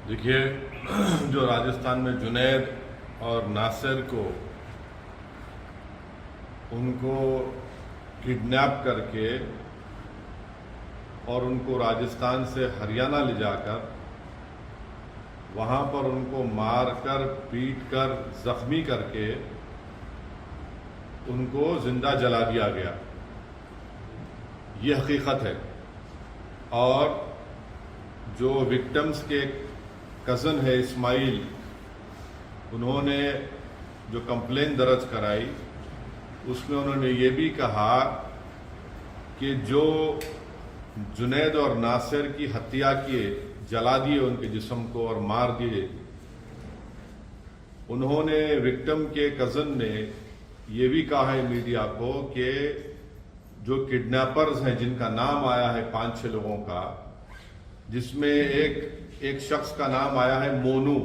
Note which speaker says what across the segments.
Speaker 1: देखिए, जो राजस्थान में जुनैद और नासिर को उनको किडनैप करके और उनको राजस्थान से हरियाणा ले जाकर वहाँ पर उनको मारकर पीटकर जख्मी करके उनको जिंदा जला दिया गया, ये हकीकत है। और जो विक्टिम्स के कज़न है इस्माइल, उन्होंने जो कंप्लेन दर्ज कराई उसमें उन्होंने ये भी कहा कि जो जुनैद और नासिर की हत्या किए, जला दिए उनके जिस्म को और मार दिए, उन्होंने विक्टिम के कज़न ने ये भी कहा है मीडिया को कि जो किडनैपर्स हैं, जिनका नाम आया है 5-6 लोगों का, जिसमें एक शख्स का नाम आया है मोनू।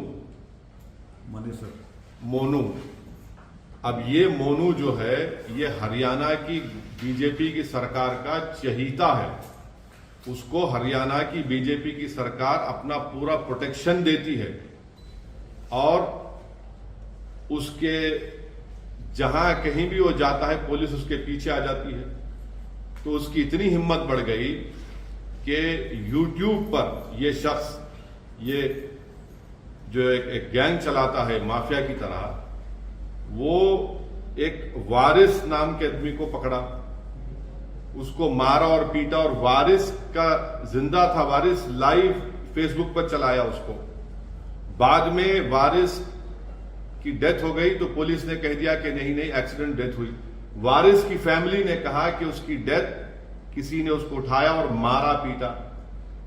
Speaker 1: अब ये मोनू जो है, ये हरियाणा की बीजेपी की सरकार का चहीता है। उसको हरियाणा की बीजेपी की सरकार अपना पूरा प्रोटेक्शन देती है और उसके जहां कहीं भी वो जाता है पुलिस उसके पीछे आ जाती है। तो उसकी इतनी हिम्मत बढ़ गई कि यूट्यूब पर ये शख्स, ये जो एक गैंग चलाता है माफिया की तरह, वो एक वारिस नाम के आदमी को पकड़ा, उसको मारा और पीटा, और वारिस का जिंदा था, वारिस लाइव फेसबुक पर चलाया उसको। बाद में वारिस की डेथ हो गई तो पुलिस ने कह दिया कि नहीं एक्सीडेंट डेथ हुई। वारिस की फैमिली ने कहा कि उसकी डेथ किसी ने उसको उठाया और मारा पीटा।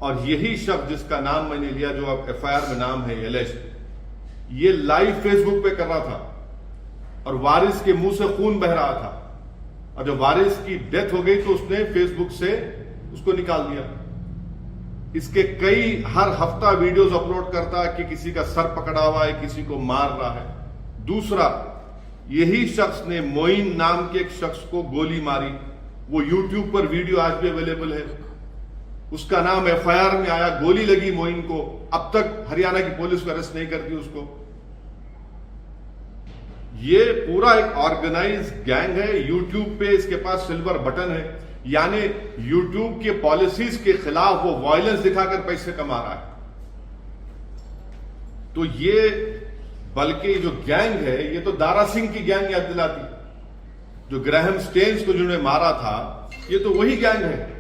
Speaker 1: और यही शख्स जिसका नाम मैंने लिया, जो अब एफआईआर में नाम है एलेश, ये लाइव फेसबुक पे कर रहा था और वारिस के मुंह से खून बह रहा था। और जब वारिस की डेथ हो गई तो उसने फेसबुक से उसको निकाल दिया। इसके कई हर हफ्ता वीडियोस अपलोड करता है कि किसी का सर पकड़ा हुआ है, किसी को मार रहा है। दूसरा, यही शख्स ने मोइन नाम के एक शख्स को गोली मारी। वो यूट्यूब पर वीडियो आज भी अवेलेबल है। उसका नाम एफआईआर में आया, गोली लगी मोइन को। अब तक हरियाणा की पुलिस को अरेस्ट नहीं करती उसको। ये पूरा एक ऑर्गेनाइज गैंग है। यूट्यूब पे इसके पास सिल्वर बटन है, यानी यूट्यूब के पॉलिसीज के खिलाफ वो वायलेंस दिखाकर पैसे कमा रहा है। तो ये, बल्कि जो गैंग है, ये तो दारा सिंह की गैंग याद दिलाती। जो ग्राहम स्टेन्स को जिन्होंने मारा था, ये तो वही गैंग है,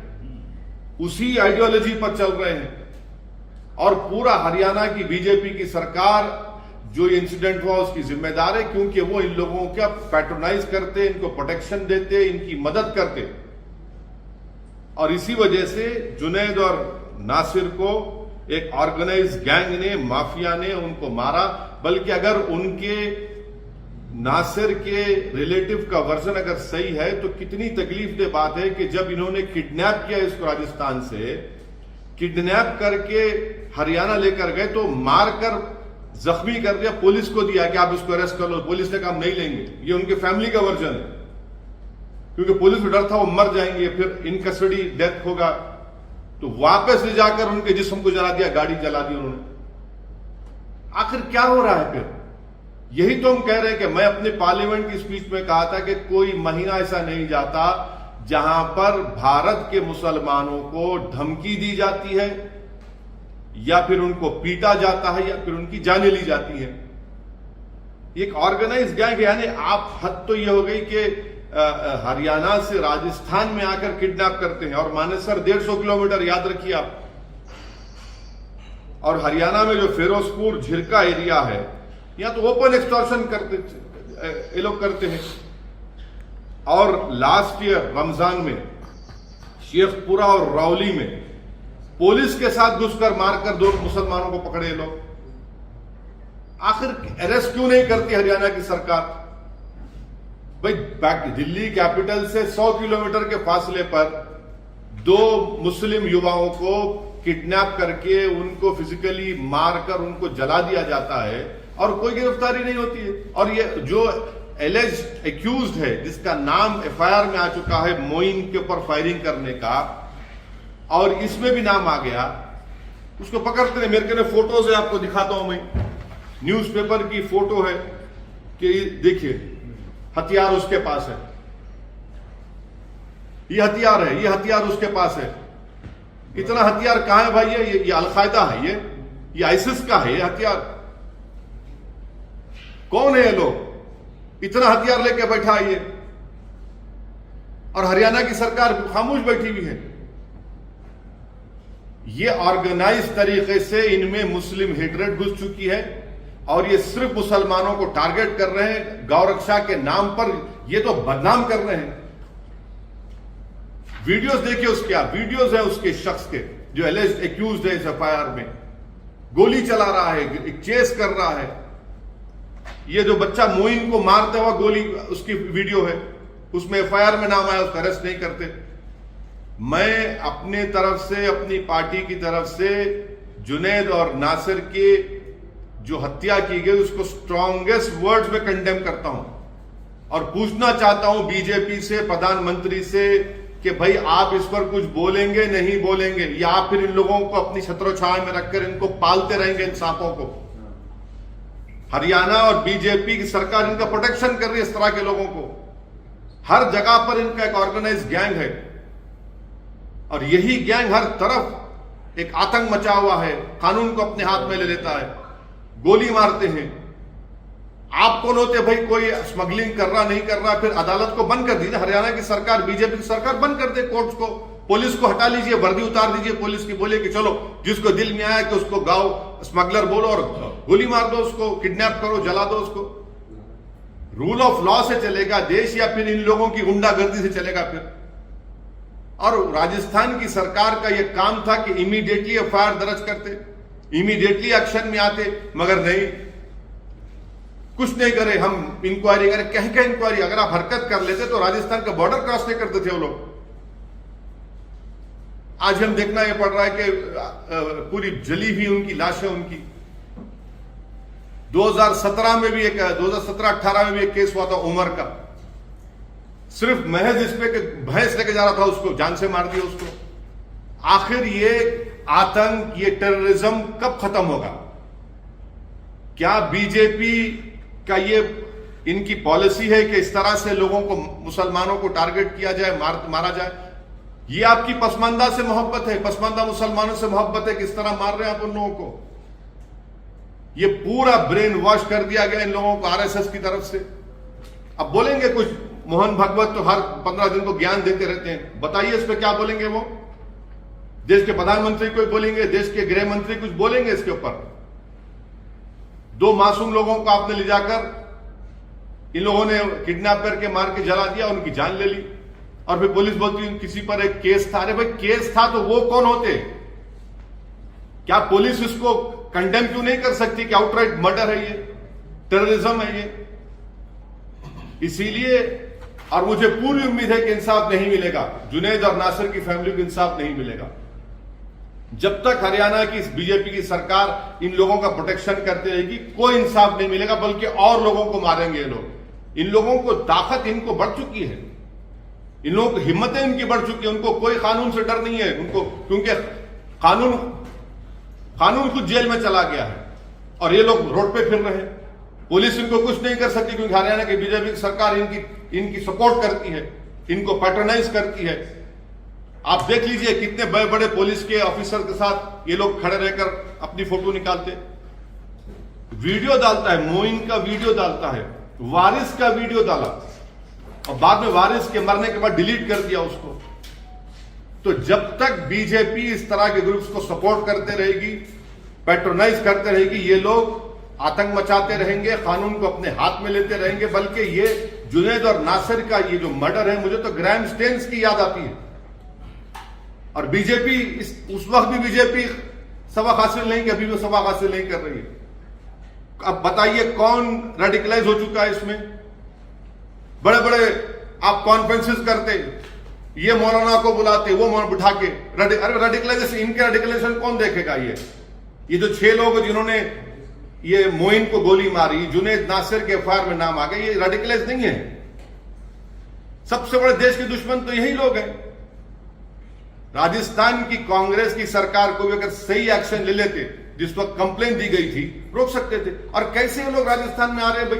Speaker 1: उसी आइडियोलॉजी पर चल रहे हैं। और पूरा हरियाणा की बीजेपी की सरकार जो इंसिडेंट हुआ उसकी जिम्मेदार है, क्योंकि वो इन लोगों का पैट्रोनाइज करते, इनको प्रोटेक्शन देते, इनकी मदद करते। और इसी वजह से जुनैद और नासिर को एक ऑर्गेनाइज गैंग ने, माफिया ने उनको मारा। बल्कि अगर उनके नासिर के रिलेटिव का वर्जन अगर सही है तो कितनी तकलीफदेह बात है कि जब इन्होंने किडनैप किया इसको राजस्थान से, किडनैप करके हरियाणा लेकर गए तो मारकर जख्मी कर दिया, पुलिस को दिया कि आप इसको अरेस्ट कर लो। पुलिस ने कहा हम नहीं लेंगे। ये उनके फैमिली का वर्जन है, क्योंकि पुलिस को डर था वो मर जाएंगे, फिर इन कस्टडी डेथ होगा। तो वापस ले जाकर उनके जिस्म को जला दिया, गाड़ी जला दी उन्होंने। आखिर क्या हो रहा है फिर? यही तो हम कह रहे हैं कि मैं अपने पार्लियामेंट की स्पीच में कहा था कि कोई महीना ऐसा नहीं जाता जहां पर भारत के मुसलमानों को धमकी दी जाती है, या फिर उनको पीटा जाता है, या फिर उनकी जानें ली जाती है। एक ऑर्गेनाइज गैंग, यानी आप हद तो यह हो गई कि हरियाणा से राजस्थान में आकर किडनैप करते हैं। और मानेसर 150 किलोमीटर, याद रखिए आप। और हरियाणा में जो फिरोजपुर झिरका एरिया है, यहां तो ओपन एक्सटॉर्शन करते, ये लोग करते हैं। और लास्ट ईयर रमजान में शेखपुरा और रावली में पुलिस के साथ घुसकर मारकर 2 मुसलमानों को पकड़े लोग। आखिर अरेस्ट क्यों नहीं करती हरियाणा की सरकार? भाई, दिल्ली कैपिटल से 100 किलोमीटर के फासले पर 2 मुस्लिम युवाओं को किडनैप करके उनको फिजिकली मारकर उनको जला दिया जाता है और कोई गिरफ्तारी नहीं होती है। और ये जो एलिज्ड एक्यूज्ड है, जिसका नाम एफआईआर में आ चुका है मोइन के ऊपर फायरिंग करने का, और इसमें भी नाम आ गया उसको पकड़ते रहे। मेरे को फोटोज है, आपको दिखाता हूं मैं, न्यूज़पेपर की फोटो है कि देखिए हथियार उसके पास है, ये हथियार है, ये हथियार उसके पास है। इतना हथियार कहां है भाई? ये अलकायदा है, ये आईसिस का है ये हथियार। कौन है ये लोग? इतना हथियार लेके बैठा है ये, और हरियाणा की सरकार खामोश बैठी हुई है। ये ऑर्गेनाइज तरीके से इनमें मुस्लिम हेट्रेड घुस चुकी है, और ये सिर्फ मुसलमानों को टारगेट कर रहे हैं। गौरक्षा के नाम पर ये तो बदनाम कर रहे हैं। वीडियोस देखिए उसके, आप वीडियोस है उसके शख्स के जो एलिज्ड एक्यूज्ड है इस एफआईआर में, गोली चला रहा है, चेस कर रहा है। ये जो बच्चा मोइन को मारते हुआ गोली, उसकी वीडियो है, उसमें एफआईआर में नाम आया, उसको अरेस्ट नहीं करते। मैं अपने तरफ से, अपनी पार्टी की तरफ से जुनैद और नासिर की जो हत्या की गई उसको स्ट्रॉन्गेस्ट वर्ड्स में कंडेम करता हूं, और पूछना चाहता हूं बीजेपी से, प्रधानमंत्री से कि भाई आप इस पर कुछ बोलेंगे नहीं बोलेंगे, या आप फिर इन लोगों को अपनी छत्रोछाया में रखकर इनको पालते रहेंगे, इन सांपों को। हरियाणा और बीजेपी की सरकार इनका प्रोटेक्शन कर रही है इस तरह के लोगों को। हर जगह पर इनका एक ऑर्गेनाइज गैंग है, और यही गैंग हर तरफ एक आतंक मचा हुआ है, कानून को अपने हाथ में ले लेता है, गोली मारते हैं। आप कौन होते भाई? कोई स्मगलिंग कर रहा नहीं कर रहा, फिर अदालत को बंद कर दीजिए। हरियाणा की सरकार, बीजेपी की सरकार बंद कर दे कोर्ट्स को, पुलिस को हटा लीजिए, वर्दी उतार दीजिए पुलिस की, बोले कि चलो जिसको दिल में आया कि उसको गाओ स्मगलर बोलो और गोली मार दो, उसको किडनैप करो, जला दो उसको। रूल ऑफ लॉ से चलेगा देश, या फिर इन लोगों की गुंडागर्दी से चलेगा फिर? और राजस्थान की सरकार का यह काम था कि इमीडिएटली एफआईआर दर्ज करते, इमीडिएटली एक्शन में आते, मगर नहीं, कुछ नहीं करे। हम इंक्वायरी करें, कह के इंक्वायरी, अगर आप हरकत कर लेते तो राजस्थान का बॉर्डर क्रॉस नहीं करते थे वो लोग। आज हम देखना यह पड़ रहा है कि पूरी जली हुई उनकी लाशें, उनकी 2017 में भी एक, 2017-18 में भी एक केस हुआ था उमर का, सिर्फ महज इस पे कि भैंस लेके जा रहा था, उसको जान से मार दिया उसको। आखिर ये आतंक, ये टेररिज्म कब खत्म होगा? क्या बीजेपी का ये इनकी पॉलिसी है कि इस तरह से लोगों को, मुसलमानों को टारगेट किया जाए, मारा जाए? ये आपकी पसमानदा से मोहब्बत है, पसमानदा मुसलमानों से मोहब्बत है, किस तरह मार रहे हैं आप उन लोगों को? ये पूरा ब्रेन वॉश कर दिया गया इन लोगों को आरएसएस की तरफ से। अब बोलेंगे कुछ, मोहन भागवत तो हर 15 दिन को ज्ञान देते रहते हैं, बताइए इस पे क्या बोलेंगे वो? देश के प्रधानमंत्री कोई बोलेंगे, देश के गृह मंत्री कुछ बोलेंगे इसके ऊपर? 2 मासूम लोगों को आपने ले जाकर इन लोगों ने किडनैप करके मार के जला दिया, उनकी जान ले ली, और फिर पुलिस बोलती है किसी पर एक केस था। अरे भाई केस था तो वो कौन होते? क्या पुलिस इसको कंडेम क्यों नहीं कर सकती कि आउटराइट मर्डर है, ये टेररिज्म है ये? इसीलिए, और मुझे पूरी उम्मीद है कि इंसाफ नहीं मिलेगा, जुनैद और नासिर की फैमिली को इंसाफ नहीं मिलेगा जब तक हरियाणा की बीजेपी की सरकार इन लोगों का प्रोटेक्शन करती रहेगी। कोई इंसाफ नहीं मिलेगा, बल्कि और लोगों को मारेंगे ये लोग। इन लोगों को ताकत इनको बढ़ चुकी है, इन लोगों की हिम्मतें इनकी बढ़ चुकी है, उनको कोई कानून से डर नहीं है उनको, क्योंकि कानून खुद जेल में चला गया है और ये लोग रोड पे फिर रहे हैं। पुलिस इनको कुछ नहीं कर सकती, क्योंकि हरियाणा की बीजेपी की सरकार इनकी सपोर्ट करती है, इनको पैट्रोनाइज करती है। आप देख लीजिए कितने बड़े बड़े पुलिस के ऑफिसर के साथ ये लोग खड़े रहकर अपनी फोटो निकालते, वीडियो डालता है, मोइन का वीडियो डालता है, वारिस का वीडियो डाला, और बाद में वारिस के मरने के बाद डिलीट कर दिया उसको। तो जब तक बीजेपी इस तरह के ग्रुप्स को सपोर्ट करते रहेगी, पैट्रोनाइज करते रहेगी, ये लोग आतंक मचाते रहेंगे, कानून को अपने हाथ में लेते रहेंगे। बल्कि ये जुनैद और नासिर का ये जो मर्डर है, मुझे तो ग्राहम स्टेन्स की याद आती है। और बीजेपी उस वक्त भी बीजेपी सबक हासिल नहीं, अभी भी सबक हासिल नहीं कर रही है। अब बताइए कौन रेडिकलाइज हो चुका है इसमें? बड़े बड़े आप कॉन्फ्रेंसेस करते, ये मौलाना को बुलाते, वो मौलाना बिठा के अरे रेडिकलाइजेशन, इनके रेडिकलाइजेशन कौन देखेगा? ये जो 6 लोग जिन्होंने ये मोइन को गोली मारी, जुनैद नासिर के एफआईआर में नाम आ गए, ये रेडिकलाइज नहीं है। सबसे बड़े देश के दुश्मन तो यही लोग हैं। राजस्थान की कांग्रेस की सरकार को भी अगर सही एक्शन ले लेते, जिस वक्त कंप्लेन दी गई थी, रोक सकते थे। और कैसे ये लोग राजस्थान में आ रहे हैं भाई,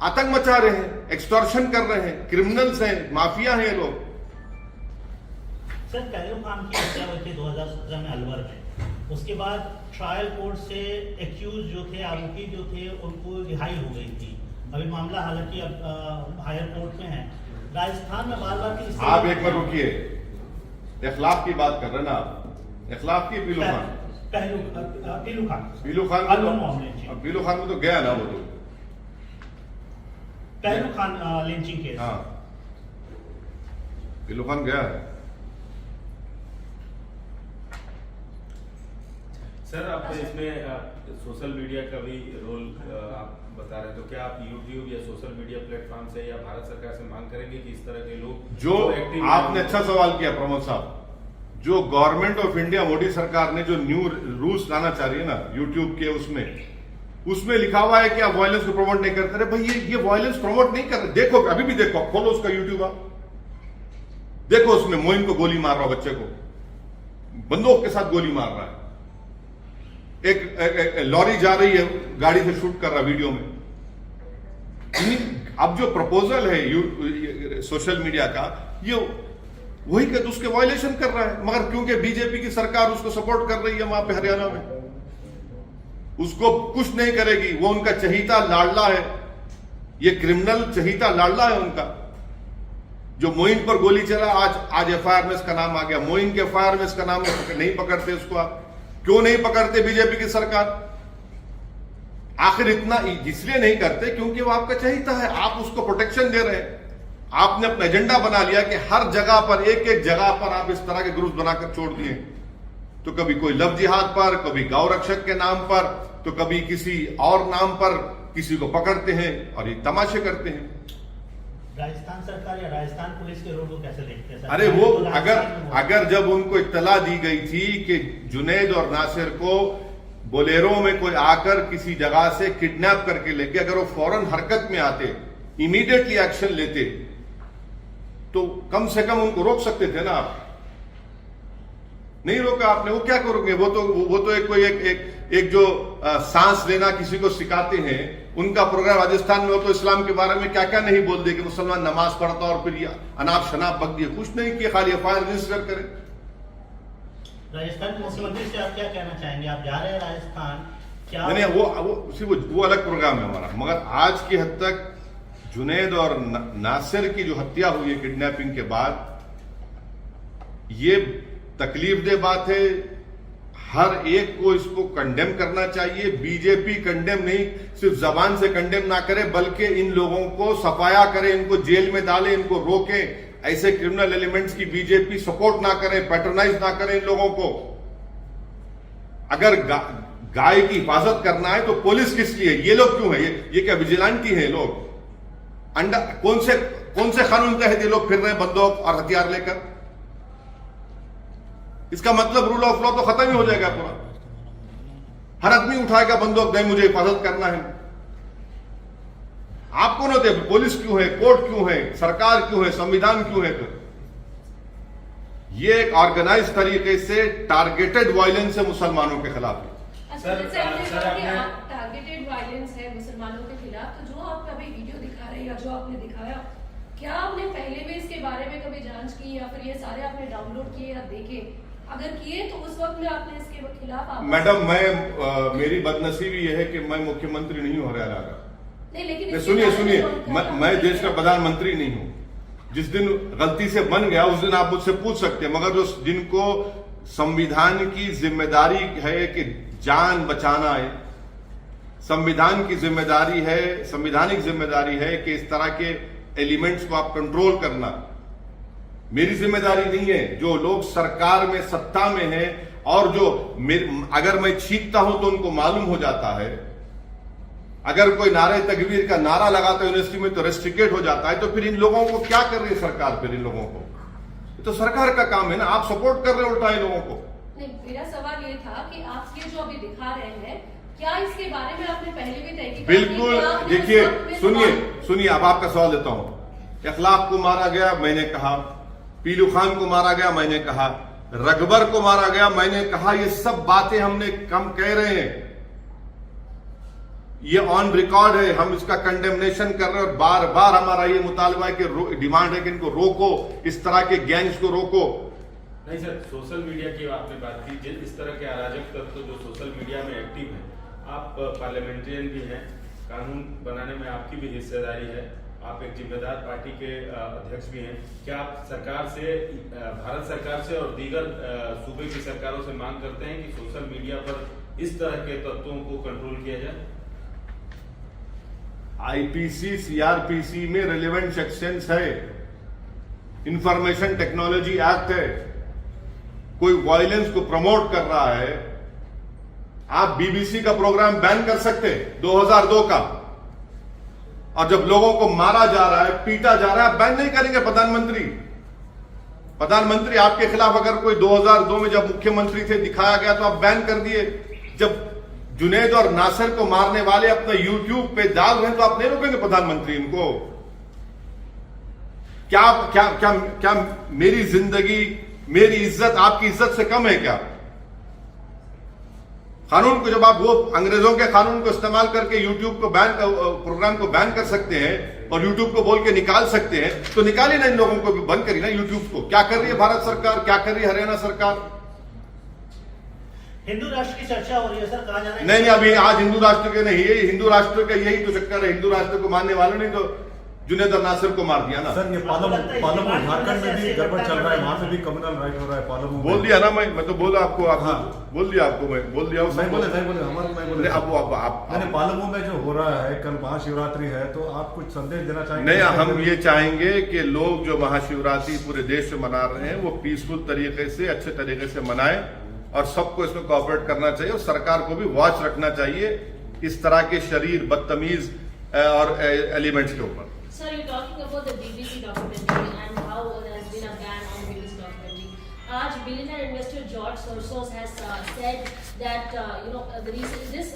Speaker 1: आतंक मचा रहे हैं, एक्सटॉर्शन कर रहे हैं, क्रिमिनल्स हैं, माफिया हैं ये लोग।
Speaker 2: सर, कैयूम खान की हत्या हुई थी 2017 में अलवर में, उसके बाद ट्रायल कोर्ट से एक्यूज जो थे, आरोपी जो थे, उनको रिहाई हो गई थी। अभी मामला हालांकि अब हायर कोर्ट में है। राजस्थान में बार बार की
Speaker 1: आप एक बार रुकिए, इखलाफ की बात कर रहे हैं ना आप, इखलाफ की पीलू खान पीलू खान में तो गया ना वो तो
Speaker 2: पहलू खान लिंचिंग केस।
Speaker 1: हाँ, पीलू खान गया है।
Speaker 3: सर, आप इसमें सोशल मीडिया का भी रोल आप बता रहे हैं, तो क्या आप यूट्यूब या सोशल मीडिया प्लेटफॉर्म से या भारत सरकार से मांग करेंगे कि इस तरह के लोग
Speaker 1: जो आपने अच्छा सवाल किया प्रमोद साहब, जो गवर्नमेंट ऑफ इंडिया मोदी सरकार ने जो न्यू रूल्स लाना चाह रही है ना यूट्यूब के, उसमें लिखा हुआ है कि आप वायलेंस को प्रमोट नहीं करते रहे। भाई ये वायलेंस प्रमोट नहीं कर रहे। देखो, अभी भी देखो, खोलो उसका यूट्यूब, आप देखो, उसमें मोइन को गोली मार रहा, बच्चे को बंदूक के साथ गोली मार रहा है, एक लॉरी जा रही है, गाड़ी से शूट कर रहा वीडियो में। अब जो प्रपोजल है सोशल मीडिया का, ये वही कर उसके वायलेशन कर रहा है, मगर क्योंकि बीजेपी की सरकार उसको सपोर्ट कर रही है वहां पे हरियाणा में, उसको कुछ नहीं करेगी। वो उनका चहीता लाडला है, ये क्रिमिनल चहीता लाडला है उनका। जो मोइन पर गोली चला, आज एफआईआर में इसका नाम आ गया, मोइन के एफआईआर में इसका नाम नहीं पकड़ते उसको। आप क्यों नहीं पकड़ते बीजेपी की सरकार? आखिर इतना इसलिए नहीं करते क्योंकि वो आपका चहीता है, आप उसको प्रोटेक्शन दे रहे हैं। आपने अपना एजेंडा बना लिया कि हर जगह पर, एक एक जगह पर आप इस तरह के ग्रुप बनाकर छोड़ दिए। तो कभी कोई लव जिहाद पर, कभी गौ रक्षक के नाम पर, तो कभी किसी और नाम पर किसी को पकड़ते हैं और ये तमाशे करते हैं।
Speaker 2: राजस्थान सरकार या राजस्थान पुलिस के रोल को कैसे देखते हैं?
Speaker 1: अरे वो अगर जब उनको इत्तला दी गई थी कि जुनैद और नासिर को बोलेरो में कोई आकर किसी जगह से किडनैप करके लेके, अगर वो फौरन हरकत में आते, इमीडिएटली एक्शन लेते, तो कम से कम उनको रोक सकते थे ना आप। नहीं रोका आपने, वो क्या करोगे? वो तो एक जो सांस लेना किसी को सिखाते हैं, उनका प्रोग्राम राजस्थान में हो तो इस्लाम के बारे में क्या क्या नहीं बोल दे कि मुसलमान नमाज पढ़ता और फिर ये अनाप शनाप बक दिए। कुछ नहीं किया, खाली एफआईआर रजिस्टर करें।
Speaker 2: राजस्थान के मुख्यमंत्री से आप क्या कहना चाहेंगे? आप जा रहे हैं राजस्थान, क्या
Speaker 1: नहीं, वो अलग प्रोग्राम है हमारा, मगर आज की हद तक जुनैद और नासिर की जो हत्या हुई है किडनैपिंग के बाद, ये तकलीफदेह बात है। हर एक को इसको कंडेम करना चाहिए। बीजेपी कंडेम नहीं, सिर्फ जबान से कंडेम ना करे, बल्कि इन लोगों को सफाया करे, इनको जेल में डाले, इनको रोके। ऐसे क्रिमिनल एलिमेंट्स की बीजेपी सपोर्ट ना करे, पैट्रोनाइज ना करे इन लोगों को। अगर गाय की हिफाजत करना है तो पुलिस किस लिए? ये लोग क्यों है? ये क्या विजिलेंटी है लोग? कौन से कानून तहत ये लोग फिर रहे हैं बंदूक और हथियार लेकर? इसका मतलब रूल ऑफ लॉ तो खत्म ही हो जाएगा पूरा। हर आदमी उठाएगा बंदूक, नहीं मुझे हिफाजत करना है। आप कौन होते? पुलिस क्यों है? कोर्ट क्यों है? सरकार क्यों है? संविधान क्यों है? फिर ये एक ऑर्गेनाइज तरीके से टारगेटेड वायलेंस है मुसलमानों के खिलाफ।
Speaker 4: टारगेटेड वायलेंस है मुसलमानों के खिलाफ, तो जो आप अभी वीडियो दिखा रहे हैं या जो आपने दिखाया, क्या आपने पहले भी इसके बारे में कभी जांच की या फिर ये सारे आपने डाउनलोड किए या देखे? अगर किए तो उस वक्त में आपने इसके खिलाफ
Speaker 1: मैडम, मेरी बदनसीबी यह है कि मैं मुख्यमंत्री नहीं हूं हरियाणा का।
Speaker 4: नहीं, लेकिन
Speaker 1: सुनिए, मैं देश का प्रधानमंत्री नहीं हूं। जिस दिन गलती से बन गया उस दिन आप मुझसे पूछ सकते हैं, मगर जो जिनको संविधान की जिम्मेदारी है कि जान बचाना है, संविधान की जिम्मेदारी है, संवैधानिक जिम्मेदारी है कि इस तरह के एलिमेंट्स को आप कंट्रोल करना, मेरी जिम्मेदारी नहीं है। जो लोग सरकार में, सत्ता में हैं, और जो अगर मैं छींकता हूं तो उनको मालूम हो जाता है, अगर कोई नारे तकबीर का नारा लगाता है यूनिवर्सिटी में तो रेस्ट्रिकेट हो जाता है, तो फिर इन लोगों को क्या कर रही है सरकार? फिर इन लोगों को तो सरकार का काम है ना, आप सपोर्ट कर रहे हो उल्टा इन लोगों को।
Speaker 4: नहीं, मेरा सवाल ये था कि आप ये जो अभी दिखा रहे हैं, क्या इसके बारे में आपने पहले भी तय किया?
Speaker 1: बिल्कुल, देखिए, सुनिए, अब आपका सवाल देता हूं। इखलाक को मारा गया, मैंने कहा। पीलू खान को मारा गया, मैंने कहा रगबर को मारा गया, मैंने कहा ये सब बातें हमने कम कह रहे हैं, ये ऑन रिकॉर्ड है, हम इसका कंडेमनेशन कर रहे हैं और बार बार हमारा ये मुतालबा है कि डिमांड है कि इनको रोको, इस तरह के गैंग्स को रोको।
Speaker 3: नहीं सर, सोशल मीडिया की आपने बात की, जिन इस तरह के अराजक तत्व जो सोशल मीडिया में एक्टिव हैं, आप पार्लियामेंटेरियन भी हैं, कानून बनाने में आपकी भी हिस्सेदारी है, आप एक जिम्मेदार पार्टी के अध्यक्ष भी हैं, क्या आप सरकार से, भारत सरकार से और दीगर सूबे की सरकारों से मांग करते हैं कि सोशल मीडिया पर इस तरह के तत्वों को कंट्रोल किया जाए?
Speaker 1: आईपीसी सीआरपीसी में रेलेवेंट सेक्शंस है, इंफॉर्मेशन टेक्नोलॉजी एक्ट है, कोई वायलेंस को प्रमोट कर रहा है, आप बीबीसी का प्रोग्राम बैन कर सकते 2002 का, और जब लोगों को मारा जा रहा है, पीटा जा रहा है, बैन नहीं करेंगे प्रधानमंत्री। प्रधानमंत्री आपके खिलाफ अगर कोई 2002 में जब मुख्यमंत्री थे दिखाया गया तो आप बैन कर दिए। जब जुनैद और नासिर को मारने वाले अपना यूट्यूब पे डाल रहे हैं तो आप नहीं रोकेंगे प्रधानमंत्री इनको? क्या क्या क्या क्या मेरी जिंदगी, मेरी इज्जत आपकी इज्जत से कम है क्या? कानून को जब आप वो अंग्रेजों के कानून को इस्तेमाल करके यूट्यूब को बैन, प्रोग्राम को बैन कर सकते हैं और यूट्यूब को बोल के निकाल सकते हैं, तो निकालिए ना इन लोगों को भी, बंद करिए ना यूट्यूब को। क्या कर रही है भारत सरकार, क्या कर रही है हरियाणा सरकार?
Speaker 2: हिंदू राष्ट्र की चर्चा हो रही है सर, कहा जा रहा है
Speaker 1: नहीं, अभी आज हिंदू राष्ट्र के नहीं, ये हिंदू राष्ट्र का यही तो चक्कर है, हिंदू राष्ट्र को मानने वालों ने तो जुनैद और नासिर को मार दिया ना।
Speaker 5: सर ये पालमू झारखंड में भी गड़बड़ चल रहा है, वहां से भी कम्युनल राइट हो रहा है पालमू।
Speaker 1: बोल दिया ना मैं तो बोला आपको,
Speaker 5: हाँ।
Speaker 1: बोल दिया आपको, मैं बोल दिया
Speaker 5: नहीं बोले हमारे नहीं बोले।
Speaker 1: अब
Speaker 5: मैंने पालमू में जो हो रहा है, कल महाशिवरात्रि है, तो आप कुछ संदेश देना चाहेंगे?
Speaker 1: नहीं, हम ये चाहेंगे कि लोग जो महाशिवरात्रि पूरे देश में मना रहे हैं वो पीसफुल तरीके से, अच्छे तरीके से मनाएं और सबको इसमें कोऑपरेट करना चाहिए और सरकार को भी वॉच रखना चाहिए इस तरह के शरीर बदतमीज और एलिमेंट्स के ऊपर।
Speaker 6: Sir, you're talking about the BBC documentary and how there has been a ban on BBC documentary. आज billionaire investor George Soros has said that the reason this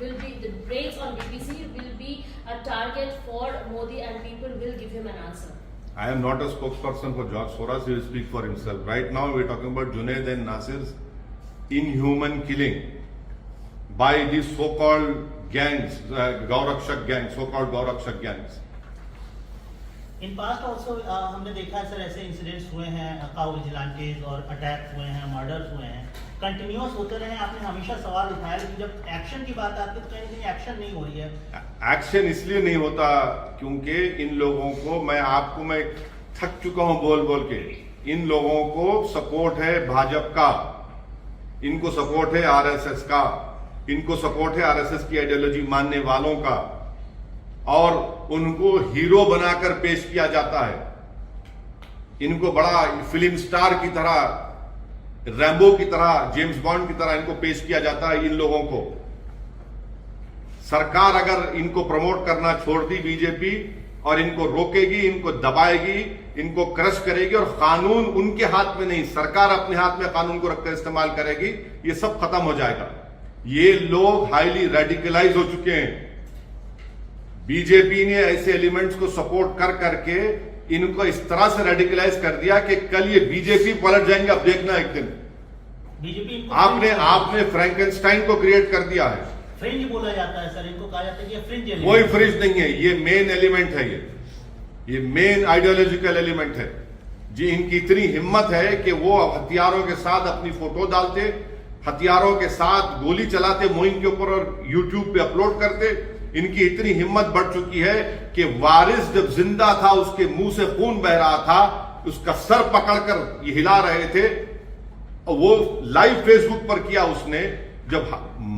Speaker 6: will be the brakes on BBC will be a target for Modi and people will give him an answer.
Speaker 1: I am not a spokesperson for George Soros. He will speak for himself. Right now, we are talking about Junaid and Nasir's inhuman killing by these so-called gangs, Gaurakshak gangs, so-called Gaurakshak gangs.
Speaker 2: In past also हमने देखा है sir, ऐसे incidents हुए हैं, cow vigilantes और attacks हुए हैं, murders हुए हैं, कंटिन्यूअस होते रहे। आपने हमेशा सवाल उठाया, लेकिन जब एक्शन की बात आती है तो कहीं कहीं एक्शन नहीं हो रही है।
Speaker 1: एक्शन इसलिए नहीं होता क्योंकि इन लोगों को, मैं थक चुका हूं बोल बोल के, इन लोगों को सपोर्ट है भाजपा का, इनको सपोर्ट है आरएसएस का, इनको सपोर्ट है आरएसएस की आइडियोलॉजी मानने वालों का, और उनको हीरो बनाकर पेश किया जाता है। इनको बड़ा फिल्म स्टार की तरह, रैम्बो की तरह, जेम्स बॉन्ड की तरह इनको पेश किया जाता है। इन लोगों को सरकार अगर इनको प्रमोट करना छोड़ दी बीजेपी, और इनको रोकेगी, इनको दबाएगी, इनको क्रश करेगी, और कानून उनके हाथ में नहीं, सरकार अपने हाथ में कानून को रखकर इस्तेमाल करेगी, ये सब खत्म हो जाएगा। ये लोग हाईली रेडिकलाइज हो चुके हैं। बीजेपी ने ऐसे एलिमेंट्स को सपोर्ट कर करके इनको इस तरह से रेडिकलाइज कर दिया कि कल ये बीजेपी पलट जाएंगे। अब देखना एक दिन
Speaker 2: बीजेपी
Speaker 1: आपने फ्रैंकेनस्टाइन को क्रिएट कर दिया है।
Speaker 2: फ्रिंज बोला जाता है सर, इनको कहा जाता है कि फ्रिंज एलिमेंट।
Speaker 1: कोई फ्रिंज नहीं है, ये मेन एलिमेंट है, ये मेन आइडियोलॉजिकल एलिमेंट है। जी, इनकी इतनी हिम्मत है कि वो हथियारों के साथ अपनी फोटो डालते, हथियारों के साथ गोली चलाते मुहिम के ऊपर और यूट्यूब पे अपलोड करते। इनकी इतनी हिम्मत बढ़ चुकी है कि वारिस जब जिंदा था, उसके मुंह से खून बह रहा था, उसका सर पकड़कर ये हिला रहे थे, और वो लाइव फेसबुक पर किया उसने। जब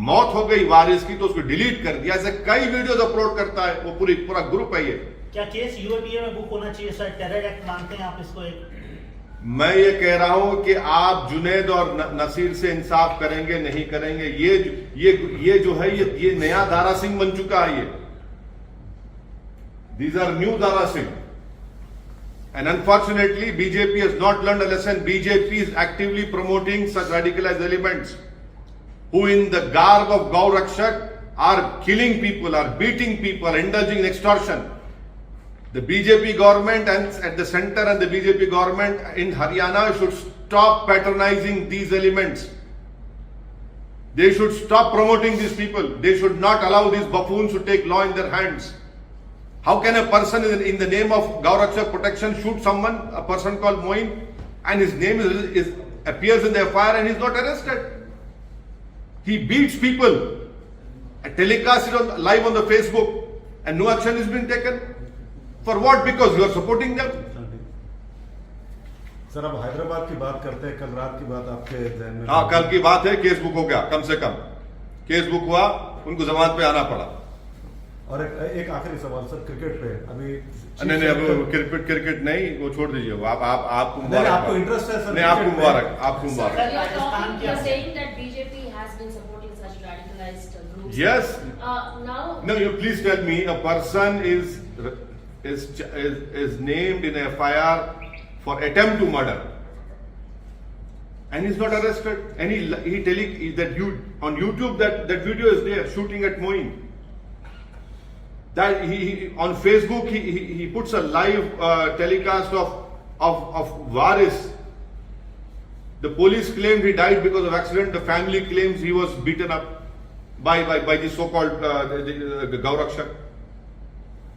Speaker 1: मौत हो गई वारिस की तो उसको डिलीट कर दिया। ऐसे कई वीडियोस अपलोड करता है वो, पूरा ग्रुप है ये।
Speaker 2: क्या केस यूएपीए में बुक होना चाहिए सर? टेरर एक्ट मानते हैं आप इसको? एक
Speaker 1: मैं ये कह रहा हूं कि आप जुनैद और नसीर से इंसाफ करेंगे नहीं करेंगे, ये जो है ये नया दारा सिंह बन चुका है। ये these are new Dara Singh, and unfortunately BJP has not learned a lesson. BJP is actively promoting such radicalised elements who in the garb of Gaurakshak are killing people, are beating people, indulging in extortion. The BJP government and at the center and the BJP government in Haryana should stop patronizing these elements. They should stop promoting these people. They should not allow these buffoons to take law in their hands. How can a person in the name of Gaurakshak protection shoot someone, a person called Moin, and his name appears in the FIR and he's not arrested? He beats people, telecasts it live on the Facebook, and no action is being taken. For what? Because you are supporting them.
Speaker 5: Sir अब हैदराबाद की बात करते हैं, कल रात की बात आपके ध्यान में?
Speaker 1: हाँ, कल की बात है, केस बुक हो गया, कम से कम केस बुक हुआ, उनको जमानत पे आना पड़ा।
Speaker 5: और एक आखिरी सवाल सर, क्रिकेट पे अभी
Speaker 1: नहीं अब क्रिकेट नहीं, वो छोड़ दीजिए, आपको
Speaker 5: मुबारक। आपको इंटरेस्ट है सर?
Speaker 1: नहीं, आपको मुबारक, आपको मुबारक।
Speaker 6: You are saying that BJP has been supporting such radicalized groups.
Speaker 1: Yes.
Speaker 6: Now.
Speaker 1: No, you please tell me, a person is named in a FIR for attempt to murder, and he's not arrested. And on YouTube that video is there, shooting at Moin. That he on Facebook he puts a live telecast of Varis. The police claimed he died because of accident. The family claims he was beaten up by the so-called the Gaurakshak.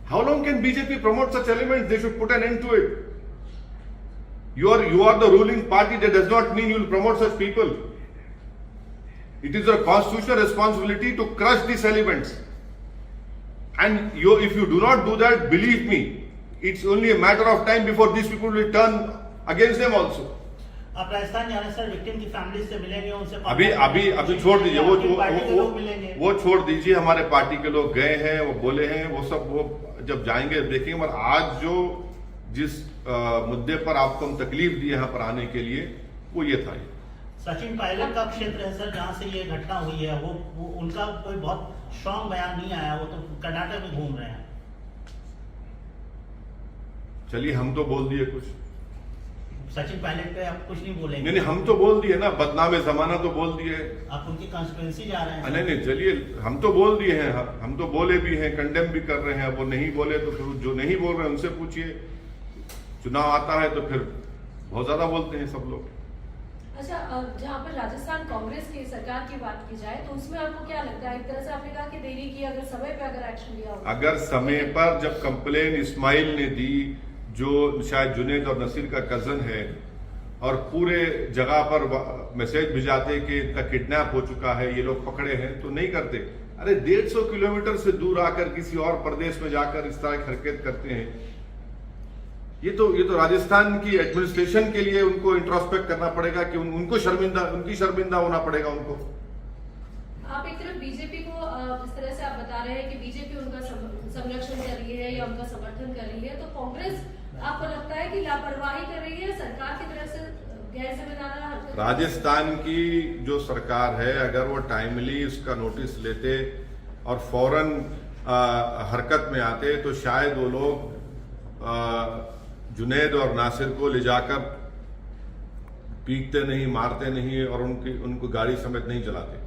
Speaker 1: How long can BJP promote such elements? They should put an end to it. You are the ruling party. That does not mean you will promote such people. It is a constitutional responsibility to crush these elements. And if you do not do that, believe me, it's only a matter of time before these people will turn against them also.
Speaker 2: आप राजस्थान जाने sir victim की family से मिलेंगे, उनसे
Speaker 1: अभी छोड़ दीजिए, वो छोड़ दीजिए। हमारे पार्टी के लोग गए हैं, वो बोले हैं, वो सब वो जब जाएंगे देखेंगे। मगर आज जिस मुद्दे पर आपको हम तकलीफ दी यहाँ पर आने के लिए, वो ये था।
Speaker 2: सचिन पायलट का क्षेत्र है सर, जहाँ से ये घटना हुई है, वो उनका कोई बहुत स्ट्रॉन्ग बयान नहीं आया, वो तो कर्नाटक में घूम रहे हैं।
Speaker 1: चलिए, हम तो बोल दिए कुछ।
Speaker 2: सचिन पायलट पे आप कुछ नहीं बोलेंगे?
Speaker 1: नहीं, हम तो बोल दिए ना, बदनामे जमाना तो बोल दिए।
Speaker 2: आप उनकी कॉन्स्टिट्यूएंसी जा रहे हैं?
Speaker 1: नहीं, चलिए, हम तो बोल दिए हैं, हम तो बोले भी हैं, कंडेम भी कर रहे हैं। वो नहीं बोले तो फिर जो नहीं बोल रहे हैं उनसे पूछिए। चुनाव आता है तो फिर बहुत ज्यादा बोलते हैं सब लोग।
Speaker 4: अच्छा, जहाँ पर राजस्थान कांग्रेस की सरकार की बात की जाए तो उसमें आपको क्या लगता है? एक तरह से आपने कहा कि देरी की, अगर समय पे अगर एक्शन लिया होगा,
Speaker 1: अगर समय पर जब कंप्लेन इस्माइल ने दी, जो शायद जुनेद और नसीर का कजन है, और पूरे जगह पर मैसेज भिजाते कि इनका किडनैप हो चुका है, ये लोग पकड़े हैं, तो नहीं करते। अरे 150 किलोमीटर से दूर आकर किसी और प्रदेश में जाकर इस तरह की हरकत करते हैं। ये तो राजस्थान की एडमिनिस्ट्रेशन के लिए उनको इंट्रोस्पेक्ट करना पड़ेगा कि उनकी शर्मिंदा होना पड़ेगा उनको।
Speaker 4: आप एक तरफ बीजेपी को जिस तरह से आप बता रहे हैं कि बीजेपी उनका संरक्षण कर रही है या उनका समर्थन कर रही है, तो कांग्रेस आपको लगता है कि लापरवाही कर रही है, सरकार की तरफ से गैर जिम्मेदाराना हरकत?
Speaker 1: राजस्थान की जो सरकार है, अगर वो टाइमली इसका नोटिस लेते और फौरन हरकत में आते तो शायद वो लोग जुनेद और नासिर को ले जाकर पीटते नहीं, मारते नहीं और उनको गाड़ी समेत नहीं चलाते।